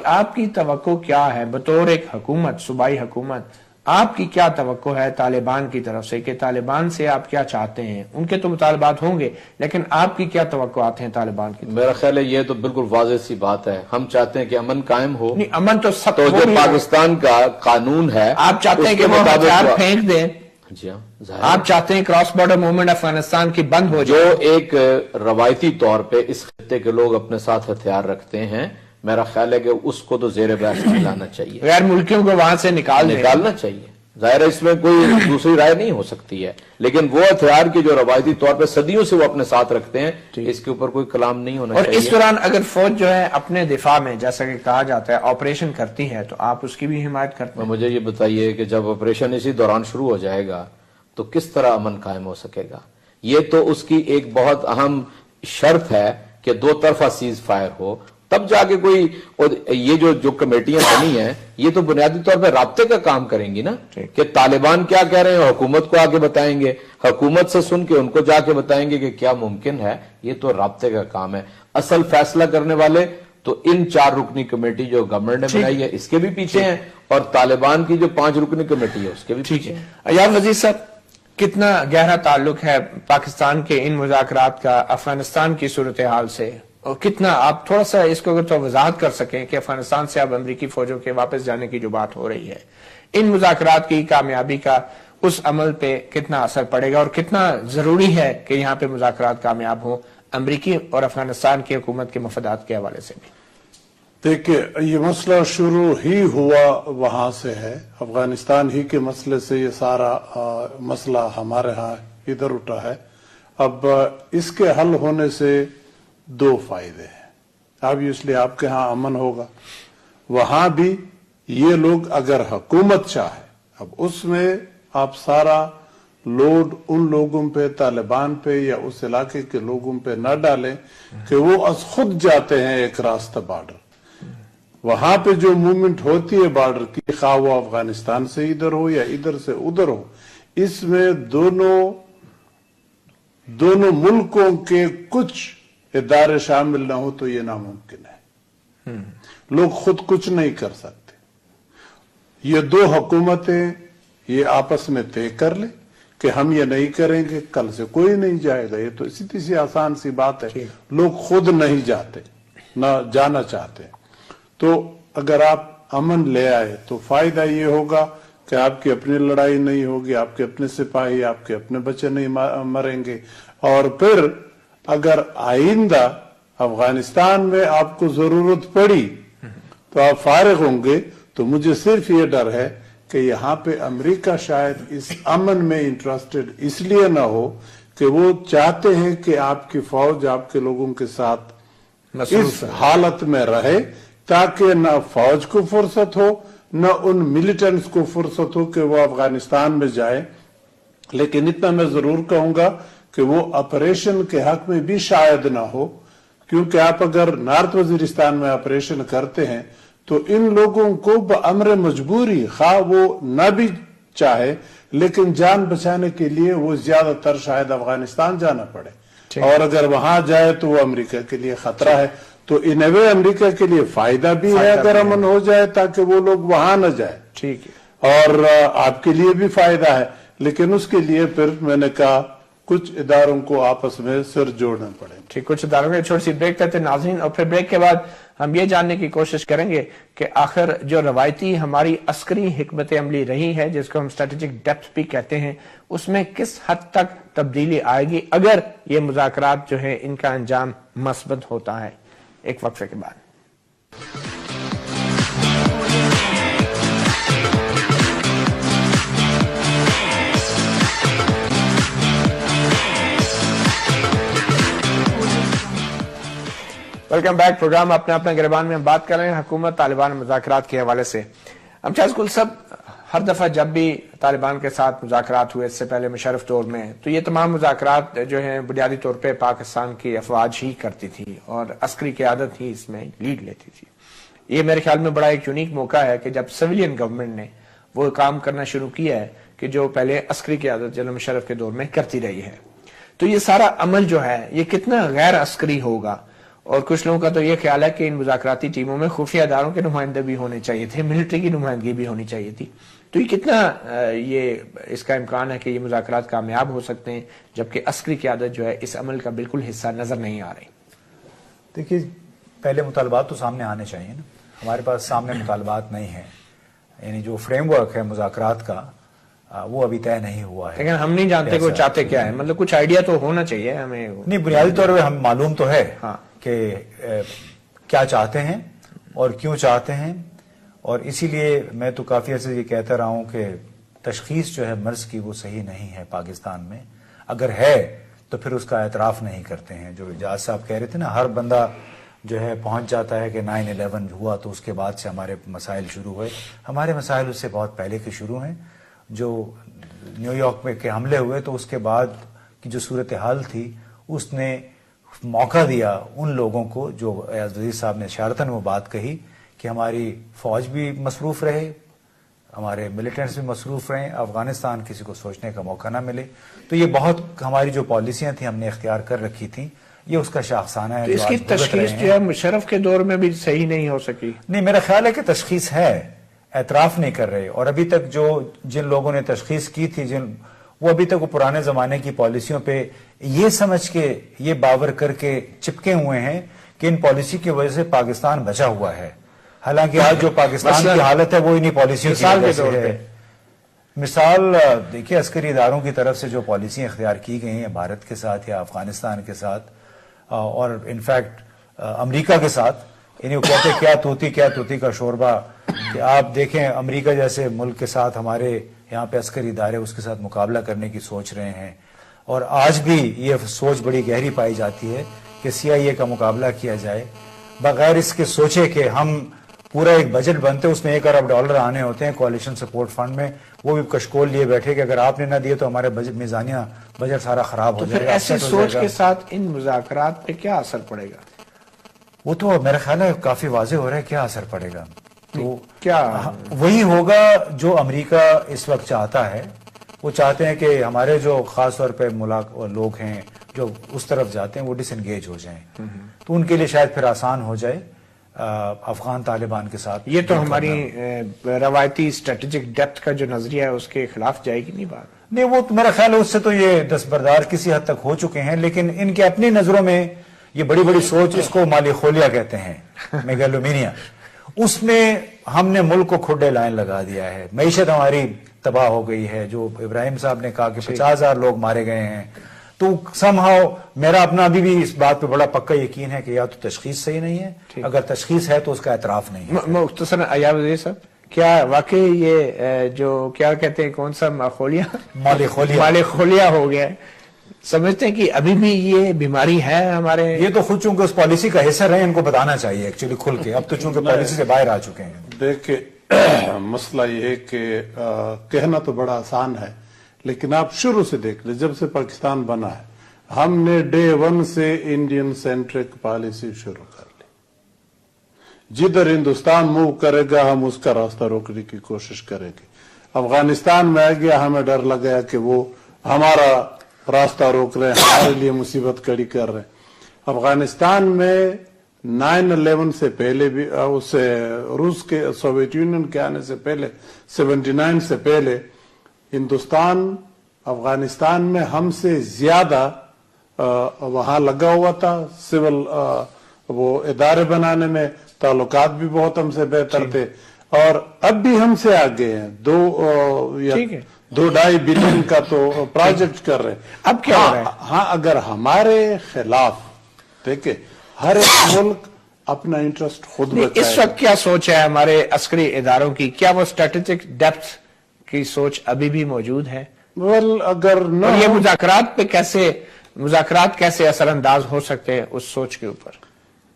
آپ کی توقع کیا ہے بطور ایک حکومت, صوبائی حکومت, آپ کی کیا توقع ہے طالبان کی طرف سے, کہ طالبان سے آپ کیا چاہتے ہیں؟ ان کے تو مطالبات ہوں گے, لیکن آپ کی کیا توقعات ہیں طالبان کی؟ میرا خیال ہے یہ تو بالکل واضح سی بات ہے. ہم چاہتے ہیں کہ امن قائم ہو. نہیں, امن تو سب تو جو پاکستان کا قانون ہے آپ چاہتے ہیں کہ وہ ہتھیار پھینک دیں. جی ہاں, آپ چاہتے ہیں کراس بارڈر موومنٹ افغانستان کی بند ہو جو ایک روایتی طور پہ اس خطے کے لوگ اپنے ساتھ ہتھیار رکھتے ہیں, میرا خیال ہے کہ اس کو تو زیر بحث لانا چاہیے, غیر ملکیوں کو وہاں سے نکالنا چاہیے. ظاہر ہے اس میں کوئی دوسری رائے نہیں ہو سکتی ہے, لیکن وہ ہتھیار کی جو روایتی طور پہ صدیوں سے وہ اپنے ساتھ رکھتے ہیں, اس کے اوپر کوئی کلام نہیں ہونا چاہیے. اور اس دوران اگر فوج جو ہے اپنے دفاع میں جیسا کہ کہا جاتا ہے آپریشن کرتی ہے, تو آپ اس کی بھی حمایت کرتے ہیں؟ مجھے یہ بتائیے کہ جب آپریشن اسی دوران شروع ہو جائے گا تو کس طرح امن قائم ہو سکے گا؟ یہ تو اس کی ایک بہت اہم شرط ہے کہ دو طرفہ سیز فائر ہو, تب جا کے کوئی. اور یہ جو کمیٹیاں بنی ہیں یہ تو بنیادی طور پہ رابطے کا کام کریں گی نا, کہ طالبان کیا کہہ رہے ہیں حکومت کو آگے بتائیں گے, حکومت سے سن کے ان کو جا کے بتائیں گے کہ کیا ممکن ہے. یہ تو رابطے کا کام ہے. اصل فیصلہ کرنے والے تو ان 4 رکنی کمیٹی جو گورنمنٹ نے بنائی ہے اس کے بھی پیچھے ہیں, اور طالبان کی جو 5 رکنی کمیٹی ہے اس کے بھی پیچھے ہیں. ایاز وزیر صاحب, کتنا گہرا تعلق ہے پاکستان کے ان مذاکرات کا افغانستان کی صورتحال سے, اور کتنا آپ تھوڑا سا اس کو اگر تو وضاحت کر سکیں کہ افغانستان سے اب امریکی فوجوں کے واپس جانے کی جو بات ہو رہی ہے, ان مذاکرات کی کامیابی کا اس عمل پہ کتنا اثر پڑے گا, اور کتنا ضروری ہے کہ یہاں پہ مذاکرات کامیاب ہوں امریکی اور افغانستان کی حکومت کے مفادات کے حوالے سے بھی؟ دیکھیے, یہ مسئلہ شروع ہی ہوا وہاں سے ہے, افغانستان ہی کے مسئلے سے یہ سارا مسئلہ ہمارے ہاں ادھر اٹھا ہے. اب اس کے حل ہونے سے 2 فائدے ہیں. آبویسلی آپ کے ہاں امن ہوگا, وہاں بھی یہ لوگ اگر حکومت چاہے, اب اس میں آپ سارا لوڈ ان لوگوں پہ, طالبان پہ یا اس علاقے کے لوگوں پہ نہ ڈالیں کہ وہ از خود جاتے ہیں ایک راستہ بارڈر. وہاں پہ جو موومنٹ ہوتی ہے بارڈر کی, خواہ وہ افغانستان سے ادھر ہو یا ادھر سے ادھر ہو, اس میں دونوں ملکوں کے کچھ ادارے شامل نہ ہو تو یہ ناممکن ہے. لوگ خود کچھ نہیں کر سکتے. یہ 2 حکومتیں یہ آپس میں طے کر لیں کہ ہم یہ نہیں کریں گے, کل سے کوئی نہیں جائے گا. یہ تو سیدھی سی آسان سی بات ہے. لوگ خود نہیں جاتے, نہ جانا چاہتے. تو اگر آپ امن لے آئے تو فائدہ یہ ہوگا کہ آپ کی اپنی لڑائی نہیں ہوگی, آپ کے اپنے سپاہی, آپ کے اپنے بچے نہیں مریں گے. اور پھر اگر آئندہ افغانستان میں آپ کو ضرورت پڑی تو آپ فارغ ہوں گے. تو مجھے صرف یہ ڈر ہے کہ یہاں پہ امریکہ شاید اس امن میں انٹرسٹڈ اس لیے نہ ہو کہ وہ چاہتے ہیں کہ آپ کی فوج آپ کے لوگوں کے ساتھ اس حالت میں رہے, تاکہ نہ فوج کو فرصت ہو نہ ان ملیٹنٹس کو فرصت ہو کہ وہ افغانستان میں جائے. لیکن اتنا میں ضرور کہوں گا کہ وہ آپریشن کے حق میں بھی شاید نہ ہو, کیونکہ آپ اگر نارتھ وزیرستان میں آپریشن کرتے ہیں تو ان لوگوں کو بامر مجبوری, خواہ وہ نہ بھی چاہے, لیکن جان بچانے کے لیے وہ زیادہ تر شاید افغانستان جانا پڑے, اور اگر وہاں جائے تو وہ امریکہ کے لیے خطرہ ہے. تو ان وے امریکہ کے لیے فائدہ بھی ہے اگر امن ہو جائے, تاکہ وہ لوگ وہاں نہ جائے. ٹھیک ہے, اور آپ کے لیے بھی فائدہ ہے, لیکن اس کے لیے پھر میں نے کہا کچھ اداروں کو آپس میں سر جوڑنا پڑے. ٹھیک, کچھ اداروں میں چھوٹی سی بریک لیتے ہیں ناظرین, اور پھر بریک کے بعد ہم یہ جاننے کی کوشش کریں گے کہ آخر جو روایتی ہماری عسکری حکمت عملی رہی ہے, جس کو ہم اسٹریٹجک ڈیپتھ بھی کہتے ہیں, اس میں کس حد تک تبدیلی آئے گی اگر یہ مذاکرات جو ہے ان کا انجام مثبت ہوتا ہے. ایک وقفے کے بعد. Welcome back. پروگرام اپنا گریبان میں ہم بات کر رہے ہیں حکومت طالبان مذاکرات کے حوالے سے. امتیاز گل صاحب، ہر دفعہ جب بھی طالبان کے ساتھ مذاکرات ہوئے، اس سے پہلے مشرف دور میں، تو یہ تمام مذاکرات جو ہیں بنیادی طور پہ پاکستان کی افواج ہی کرتی تھی اور عسکری قیادت ہی اس میں لیڈ لیتی تھی. یہ میرے خیال میں بڑا ایک یونیک موقع ہے کہ جب سویلین گورنمنٹ نے وہ کام کرنا شروع کیا ہے کہ جو پہلے عسکری قیادت جنرل مشرف کے دور میں کرتی رہی ہے. تو یہ سارا عمل جو ہے یہ کتنا غیر عسکری ہوگا؟ اور کچھ لوگوں کا تو یہ خیال ہے کہ ان مذاکراتی ٹیموں میں خفیہ اداروں کے نمائندے بھی ہونے چاہیے تھے، ملٹری کی نمائندگی بھی ہونی چاہیے تھی. تو یہ کتنا اس کا امکان ہے کہ یہ مذاکرات کامیاب ہو سکتے ہیں جبکہ عسکری قیادت جو ہے اس عمل کا بالکل حصہ نظر نہیں آ رہی؟ دیکھیے، پہلے مطالبات تو سامنے آنے چاہیے نا. ہمارے پاس سامنے مطالبات نہیں ہیں، یعنی جو فریم ورک ہے مذاکرات کا وہ ابھی طے نہیں ہوا ہے. لیکن ہم نہیں جانتے کہ وہ چاہتے کیا ہے، مطلب کچھ آئیڈیا تو ہونا چاہیے ہمیں. نہیں، بنیادی طور پہ ہم معلوم تو ہے ہاں کہ کیا چاہتے ہیں اور کیوں چاہتے ہیں، اور اسی لیے میں تو کافی عرصے یہ کہتا رہا ہوں کہ تشخیص جو ہے مرض کی وہ صحیح نہیں ہے پاکستان میں. اگر ہے تو پھر اس کا اعتراف نہیں کرتے ہیں. جو اجاز صاحب کہہ رہے تھے نا، ہر بندہ جو ہے پہنچ جاتا ہے کہ 9/11 ہوا تو اس کے بعد سے ہمارے مسائل شروع ہوئے. ہمارے مسائل اس سے بہت پہلے کے شروع ہیں. جو نیو یارک میں کے حملے ہوئے تو اس کے بعد کی جو صورتحال تھی اس نے موقع دیا ان لوگوں کو، جو ایاز وزیر صاحب نے اشارتاً وہ بات کہی کہ ہماری فوج بھی مصروف رہے، ہمارے ملیٹنٹس بھی مصروف رہیں، افغانستان کسی کو سوچنے کا موقع نہ ملے. تو یہ بہت ہماری جو پالیسیاں تھیں ہم نے اختیار کر رکھی تھیں، یہ اس کا شاخسانہ ہے. اس کی تشخیص جو ہے مشرف کے دور میں بھی صحیح نہیں ہو سکی. نہیں، میرا خیال ہے کہ تشخیص ہے، اعتراف نہیں کر رہے. اور ابھی تک جن لوگوں نے تشخیص کی تھی، وہ ابھی تک وہ پرانے زمانے کی پالیسیوں پہ یہ سمجھ کے، یہ باور کر کے چپکے ہوئے ہیں کہ ان پالیسی کی وجہ سے پاکستان بچا ہوا ہے. حالانکہ آج جو پاکستان کی حالت ہے وہ انہی پالیسیوں کی وجہ سے ہے. مثال دیکھیے، عسکری اداروں کی طرف سے جو پالیسیاں اختیار کی گئی ہیں بھارت کے ساتھ یا افغانستان کے ساتھ اور انفیکٹ امریکہ کے ساتھ، یعنی وہ کہتے کیا توتی کا شوربہ، کہ آپ دیکھیں امریکہ جیسے ملک کے ساتھ ہمارے یہاں پہ عسکری ادارے اس کے ساتھ مقابلہ کرنے کی سوچ رہے ہیں. اور آج بھی یہ سوچ بڑی گہری پائی جاتی ہے کہ CIA کا مقابلہ کیا جائے بغیر اس کے سوچے کہ ہم پورا ایک بجٹ بنتے اس میں $1 ارب آنے ہوتے ہیں کوalition سپورٹ فنڈ میں، وہ بھی کشکول لیے بیٹھے کہ اگر آپ نے نہ دیے تو ہمارے میزانیہ بجٹ سارا خراب ہو جائے گا. ایسی سوچ کے ساتھ ان مذاکرات پہ کیا اثر پڑے گا؟ وہ تو میرا خیال ہے کافی واضح ہو رہا ہے کیا اثر پڑے گا. تو کیا وہی ہوگا جو امریکہ اس وقت چاہتا ہے. وہ چاہتے ہیں کہ ہمارے جو خاص طور پہ لوگ ہیں جو اس طرف جاتے ہیں وہ ڈس انگیج ہو جائیں، تو ان کے لیے شاید پھر آسان ہو جائے افغان طالبان کے ساتھ. یہ تو ہماری روایتی اسٹریٹجک ڈیپتھ کا جو نظریہ ہے اس کے خلاف جائے گی نہیں بات؟ نہیں، وہ میرا خیال ہے اس سے تو یہ دستبردار کسی حد تک ہو چکے ہیں، لیکن ان کے اپنی نظروں میں یہ بڑی بڑی سوچ، اس کو مالی خولیا کہتے ہیں، میگالومینیا، اس میں ہم نے ملک کو کھڈے لائن لگا دیا ہے. معیشت ہماری تباہ ہو گئی ہے. جو ابراہیم صاحب نے کہا کہ 50,000 لوگ مارے گئے ہیں. تو somehow میرا اپنا ابھی بھی اس بات پہ بڑا پکا یقین ہے کہ یا تو تشخیص صحیح نہیں ہے، اگر تشخیص ہے تو اس کا اعتراف نہیں ہے. مختصراً ایاز وزیر صاحب، کیا واقعی یہ جو کیا کہتے ہیں کون سا مالی خولیا ہو گیا ہے؟ سمجھتے ہیں کہ ابھی بھی یہ بیماری ہے ہمارے؟ یہ تو خود چونکہ اس پالیسی کا حصہ رہے، ان کو بتانا چاہیے ایکچولی کھل کے. اب تو چونکہ پالیسی سے باہر آ چکے ہیں. دیکھیں، مسئلہ یہ ہے کہ کہنا تو بڑا آسان ہے، لیکن آپ شروع سے دیکھ لیں، جب سے پاکستان بنا ہے ہم نے Day 1 سے انڈین سینٹرک پالیسی شروع کر لی. جدھر ہندوستان موو کرے گا ہم اس کا راستہ روکنے کی کوشش کریں گے. افغانستان میں آ گیا، ہمیں ڈر لگا کہ وہ ہمارا راستہ روک رہے ہیں، ہمارے لیے مصیبت کڑی کر رہے ہیں. افغانستان میں 9/11 سے پہلے بھی، اس سے روس کے سوویت یونین کے آنے سے پہلے 79 سے پہلے ہندوستان افغانستان میں ہم سے زیادہ وہاں لگا ہوا تھا. سول وہ ادارے بنانے میں تعلقات بھی بہت ہم سے بہتر تھے، اور اب بھی ہم سے آگے ہیں. 2-2.5 بلین کا تو پروجیکٹ کر رہے ہیں. اب کیا ہو رہا ہے؟ ہاں، اگر ہمارے خلاف دیکھیں، ہر ایک ملک اپنا انٹرسٹ خود بچائے. اس وقت کیا سوچ ہے ہمارے عسکری اداروں کی؟ کیا وہ اسٹریٹجک ڈیپتھ کی سوچ ابھی بھی موجود ہے؟ اگر نہ یہ مذاکرات کیسے اثر انداز ہو سکتے ہیں اس سوچ کے اوپر؟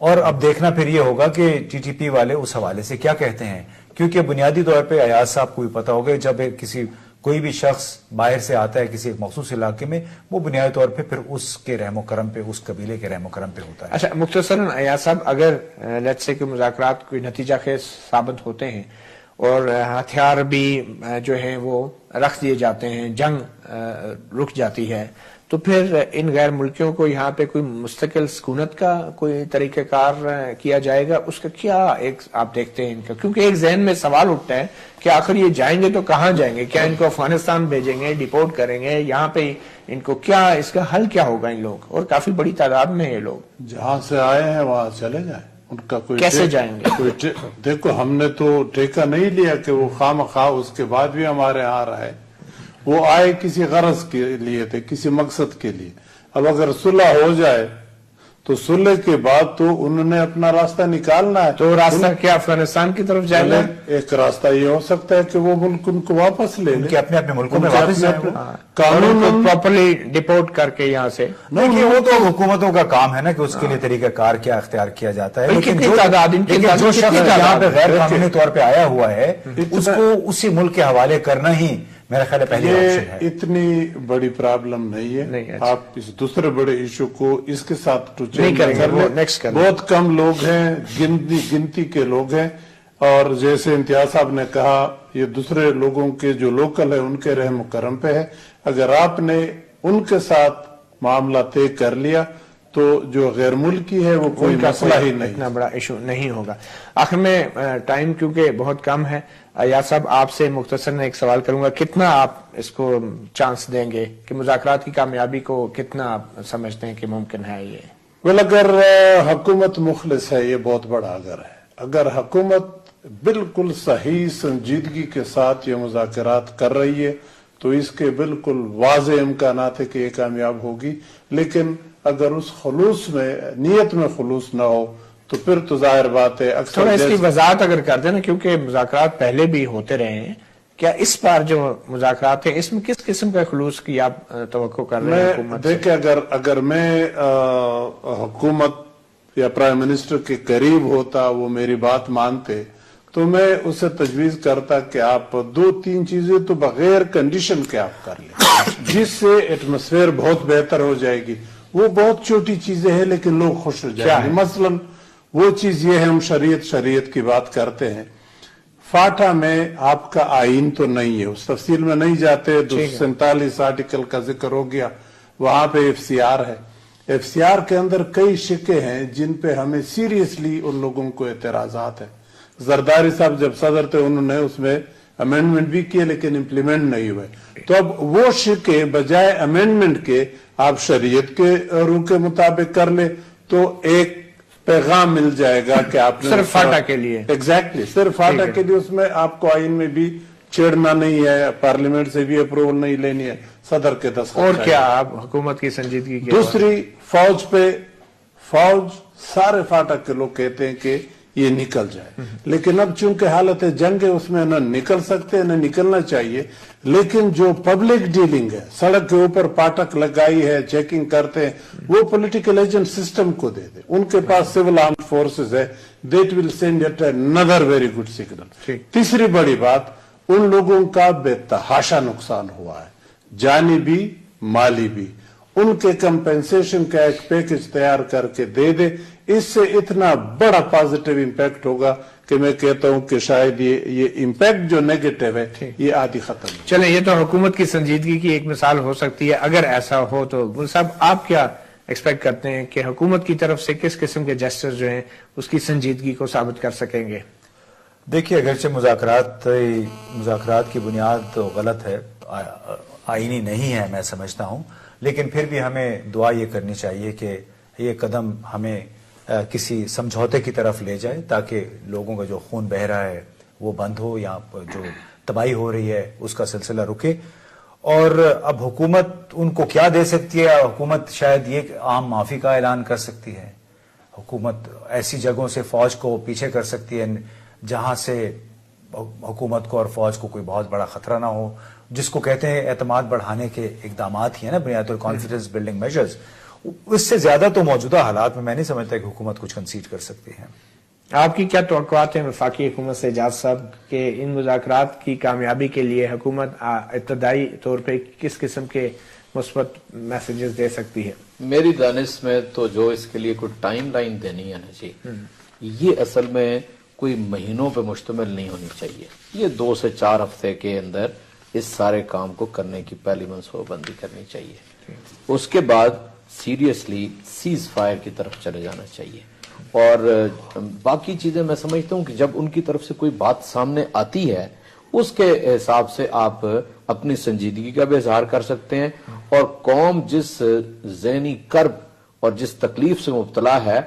اور اب دیکھنا پھر یہ ہوگا کہ ٹی ٹی پی والے اس حوالے سے کیا کہتے ہیں، کیونکہ بنیادی طور پہ ایاز صاحب کو بھی پتا ہوگا جب کوئی بھی شخص باہر سے آتا ہے کسی ایک مخصوص علاقے میں، وہ بنیادی طور پہ پھر اس کے رحم و کرم پہ، اس قبیلے کے رحم و کرم پہ ہوتا ہے۔ اچھا مختصراً ایاز صاحب، اگر لیٹس سے کہ مذاکرات کوئی نتیجہ خیز ثابت ہوتے ہیں اور ہتھیار بھی جو ہیں وہ رکھ دیے جاتے ہیں، جنگ رک جاتی ہے، تو پھر ان غیر ملکیوں کو یہاں پہ کوئی مستقل سکونت کا کوئی طریقہ کار کیا جائے گا؟ اس کا کیا ایک آپ دیکھتے ہیں ان کا؟ کیونکہ ایک ذہن میں سوال اٹھتا ہے کہ آخر یہ جائیں گے تو کہاں جائیں گے؟ کیا ان کو افغانستان بھیجیں گے، ڈیپورٹ کریں گے؟ یہاں پہ ان کو کیا، اس کا حل کیا ہوگا؟ ان لوگ اور کافی بڑی تعداد میں یہ لوگ جہاں سے آئے ہیں وہاں چلے جائیں، ان کا کوئی کیسے جائیں گے؟ دیکھو ہم نے تو ٹھیکہ نہیں لیا کہ وہ خواہ مخواہ اس کے بعد بھی ہمارے یہاں رہے، وہ آئے کسی غرض کے لیے تھے، کسی مقصد کے لیے۔ اب اگر صلح ہو جائے تو صلح کے بعد تو انہوں نے اپنا راستہ نکالنا ہے۔ تو راستہ کیا افغانستان کی طرف جائے گا؟ ایک راستہ یہ ہو سکتا ہے کہ وہ ملک ان کو واپس لے لیں، کہ اپنے اپنے ملکوں میں واپس جائیں، قانون کو پراپرلی ڈیپورٹ کر کے یہاں سے۔ دیکھیے وہ تو حکومتوں کا کام ہے نا کہ اس کے لیے طریقہ کار کیا اختیار کیا جاتا ہے، لیکن جو شخص یہاں پہ غیر قانونی طور پہ آیا ہوا ہے اس کو اسی ملک کے حوالے کرنا ہی میرا خیال ہے پہلی آپشن ہے۔ اتنی بڑی پرابلم نہیں ہے، آپ اس دوسرے بڑے ایشو کو اس کے ساتھ بہت کم لوگ ہیں، گنتی کے لوگ ہیں، اور جیسے امتیاز صاحب نے کہا یہ دوسرے لوگوں کے جو لوکل ہے ان کے رحم و کرم پہ ہے۔ اگر آپ نے ان کے ساتھ معاملہ طے کر لیا تو جو غیر ملکی ہے وہ کوئی مسئلہ ہی نہیں، اتنا بڑا ایشو نہیں ہوگا۔ آخر میں ٹائم کیونکہ بہت کم ہے، ایاز صاحب آپ سے مختصراً ایک سوال کروں گا، کتنا آپ اس کو چانس دیں گے کہ مذاکرات کی کامیابی کو کتنا آپ سمجھتے ہیں کہ ممکن ہے یہ؟ اگر حکومت مخلص ہے، یہ بہت بڑا اگر ہے، اگر حکومت بالکل صحیح سنجیدگی کے ساتھ یہ مذاکرات کر رہی ہے تو اس کے بالکل واضح امکانات ہے کہ یہ کامیاب ہوگی، لیکن اگر اس خلوص میں، نیت میں خلوص نہ ہو تو پھر تو ظاہر بات ہے اکثر تھوڑا اس کی وضاحت اگر کر دیں نا، کیونکہ مذاکرات پہلے بھی ہوتے رہے ہیں، کیا اس بار جو مذاکرات ہیں اس میں کس قسم کا خلوص کی آپ توقع کر رہے ہیں حکومت سے؟ دیکھیں اگر میں حکومت یا پرائم منسٹر کے قریب ہوتا، وہ میری بات مانتے، تو میں اسے تجویز کرتا کہ آپ 2-3 چیزیں تو بغیر کنڈیشن کے آپ کر لیں، جس سے ایٹماسفیئر بہت بہتر ہو جائے گی۔ وہ بہت چھوٹی چیزیں ہیں لیکن لوگ خوش ہو جائیں گے۔ مثلا وہ چیز یہ ہے، ہم شریعت کی بات کرتے ہیں، فاٹا میں آپ کا آئین تو نہیں ہے، اس تفصیل میں نہیں جاتے، 247 آرٹیکل کا ذکر ہو گیا، وہاں پہ FCR ہے، FCR کے اندر کئی شکے ہیں جن پہ ہمیں سیریسلی ان لوگوں کو اعتراضات ہیں۔ زرداری صاحب جب صدر تھے انہوں نے اس میں امینڈمنٹ بھی کیے لیکن امپلیمنٹ نہیں ہوئے، تو اب وہ شکے بجائے امینڈمنٹ کے آپ شریعت کے روح کے مطابق کر لیں تو ایک پیغام مل جائے گا کہ آپ نے صرف فاٹا کے لیے، ایگزیکٹلی صرف فاٹا کے لیے، اس میں آپ کو آئین میں بھی چھیڑنا نہیں ہے، پارلیمنٹ سے بھی اپروول نہیں لینی ہے، صدر کے دستخط۔ اور کیا آپ حکومت کی سنجیدگی کی؟ دوسری، فوج پہ، فوج سارے فاٹا کے لوگ کہتے ہیں کہ یہ نکل جائے، لیکن اب چونکہ حالت جنگ ہے اس میں نہ نکل سکتے نہ نکلنا چاہیے، لیکن جو پبلک ڈیلنگ ہے، سڑک کے اوپر پاٹک لگائی ہے، چیکنگ کرتے ہیں، وہ پولیٹیکل ایجنٹ سسٹم کو دے دے، ان کے پاس سول آرمڈ فورسز ہے، that will send it another very good signal۔ تیسری بڑی بات، ان لوگوں کا بے تحاشا نقصان ہوا ہے، جانی بھی مالی بھی، ان کے کمپنسیشن کا ایک پیکج تیار کر کے دے دے، اس سے اتنا بڑا پازیٹیو امپیکٹ ہوگا کہ میں کہتا ہوں کہ شاید یہ امپیکٹ جو نیگیٹو ہے یہ آدھی ختم ہے۔ چلیں، یہ تو حکومت کی سنجیدگی کی ایک مثال ہو سکتی ہے۔ اگر ایسا ہو تو گل صاحب آپ کیا ایکسپیکٹ کرتے ہیں کہ حکومت کی طرف سے کس قسم کے جسٹر جو ہیں اس کی سنجیدگی کو ثابت کر سکیں گے؟ دیکھیے اگرچہ مذاکرات کی بنیاد تو غلط ہے، آئینی نہیں ہے میں سمجھتا ہوں، لیکن پھر بھی ہمیں دعا یہ کرنی چاہیے کہ یہ قدم ہمیں کسی سمجھوتے کی طرف لے جائے تاکہ لوگوں کا جو خون بہہ رہا ہے وہ بند ہو، یا جو تباہی ہو رہی ہے اس کا سلسلہ رکے۔ اور اب حکومت ان کو کیا دے سکتی ہے؟ حکومت شاید یہ عام معافی کا اعلان کر سکتی ہے، حکومت ایسی جگہوں سے فوج کو پیچھے کر سکتی ہے جہاں سے حکومت کو اور فوج کو کوئی بہت بڑا خطرہ نہ ہو، جس کو کہتے ہیں اعتماد بڑھانے کے اقدامات ہی ہیں نا، بنیادی طور کانفیڈنس بلڈنگ میجرز، اس سے زیادہ تو موجودہ حالات میں میں نہیں سمجھتا کہ حکومت کچھ کنسیڈ کر سکتی ہے. آپ کی کیا توقعات ہیں وفاقی حکومت سے اعجاز صاحب کہ ان مذاکرات کی کامیابی کے لیے حکومت ابتدائی طور پہ کس قسم کے مثبت میسیجز دے سکتی ہے؟ میری دانش میں تو جو اس کے لیے کوئی ٹائم لائن دینی ہے نا جی، یہ اصل میں کوئی مہینوں پہ مشتمل نہیں ہونی چاہیے. یہ 2 سے 4 ہفتے کے اندر اس سارے کام کو کرنے کی پہلی منصوبہ بندی کرنی چاہیے. اس کے بعد سیریسلی سیز فائر کی طرف چلے جانا چاہیے. اور باقی چیزیں میں سمجھتا ہوں کہ جب ان کی طرف سے کوئی بات سامنے آتی ہے اس کے حساب سے آپ اپنی سنجیدگی کا بھی اظہار کر سکتے ہیں، اور قوم جس ذہنی کرب اور جس تکلیف سے مبتلا ہے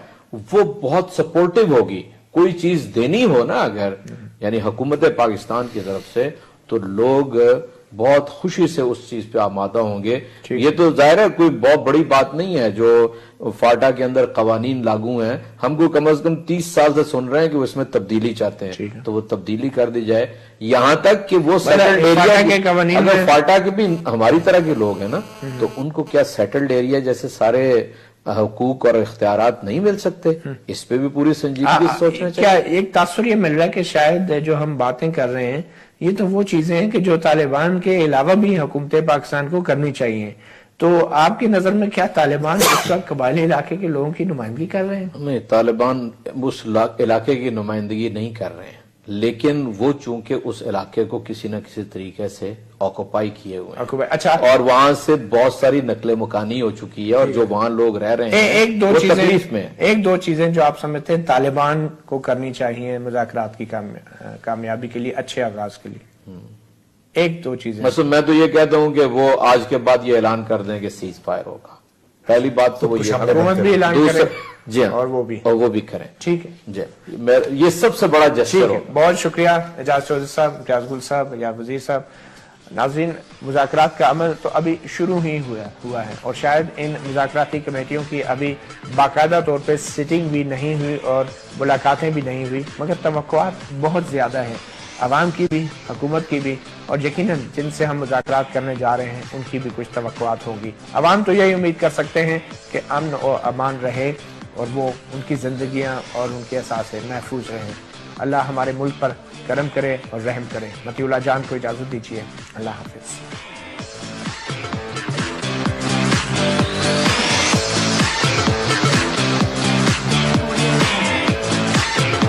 وہ بہت سپورٹیو ہوگی. کوئی چیز دینی ہو نا اگر یعنی حکومت پاکستان کی طرف سے تو لوگ بہت خوشی سے اس چیز پہ آمادہ ہوں گے. یہ تو ظاہر ہے کوئی بہت بڑی بات نہیں ہے جو فاٹا کے اندر قوانین لاگو ہیں، ہم کو کم از کم 30 سال سے سن رہے ہیں کہ وہ اس میں تبدیلی چاہتے ہیں، تو وہ تبدیلی کر دی جائے. یہاں تک کہ وہ سیٹلڈ ایریا، اگر فاٹا کے بھی ہماری طرح کے لوگ ہیں نا تو ان کو کیا سیٹلڈ ایریا جیسے سارے حقوق اور اختیارات نہیں مل سکتے؟ اس پہ بھی پوری سنجیدگی سے سوچنا چاہیے. کیا ایک تاثر یہ مل رہا ہے کہ شاید جو ہم باتیں کر رہے ہیں یہ تو وہ چیزیں ہیں کہ جو طالبان کے علاوہ بھی حکومت پاکستان کو کرنی چاہیے، تو آپ کی نظر میں کیا طالبان اس وقت قبائلی علاقے کے لوگوں کی نمائندگی کر رہے ہیں؟ نہیں، طالبان اس علاقے کی نمائندگی نہیں کر رہے ہیں، لیکن وہ چونکہ اس علاقے کو کسی نہ کسی طریقے سے آکوپائی کیے ہوئے ہیں، اچھا، اور وہاں سے بہت ساری نقل مکانی ہو چکی ہے، اور جو وہاں لوگ رہ رہے ہیں ایک دو چیزیں جو آپ سمجھتے ہیں طالبان کو کرنی چاہیے مذاکرات کی کامیابی کے لیے، اچھے آغاز کے لیے، ایک دو چیزیں. مثلا میں تو یہ کہتا ہوں کہ وہ آج کے بعد یہ اعلان کر دیں کہ سیز فائر ہوگا. پہلی بات تو وہ یہ حکومت بھی اعلان کرے، جی ہاں، اور وہ بھی کریں. ٹھیک ہے جی، یہ سب سے بڑا جسر ہو. بہت شکریہ اعجاز چودھری صاحب، امتیاز گل صاحب، یار وزیر صاحب. ناظرین، مذاکرات کا عمل تو ابھی شروع ہی ہوا ہے، اور شاید ان مذاکراتی کمیٹیوں کی ابھی باقاعدہ طور پہ سیٹنگ بھی نہیں ہوئی اور ملاقاتیں بھی نہیں ہوئی، مگر توقعات بہت زیادہ ہیں، عوام کی بھی، حکومت کی بھی، اور یقیناً جن سے ہم مذاکرات کرنے جا رہے ہیں ان کی بھی کچھ توقعات ہوں گی. عوام تو یہی امید کر سکتے ہیں کہ امن اور امان رہے اور وہ ان کی زندگیاں اور ان کے اثاثے محفوظ رہیں. اللہ ہمارے ملک پر کرم کرے اور رحم کرے. مطیع اللہ جان کو اجازت دیجیے. اللہ حافظ.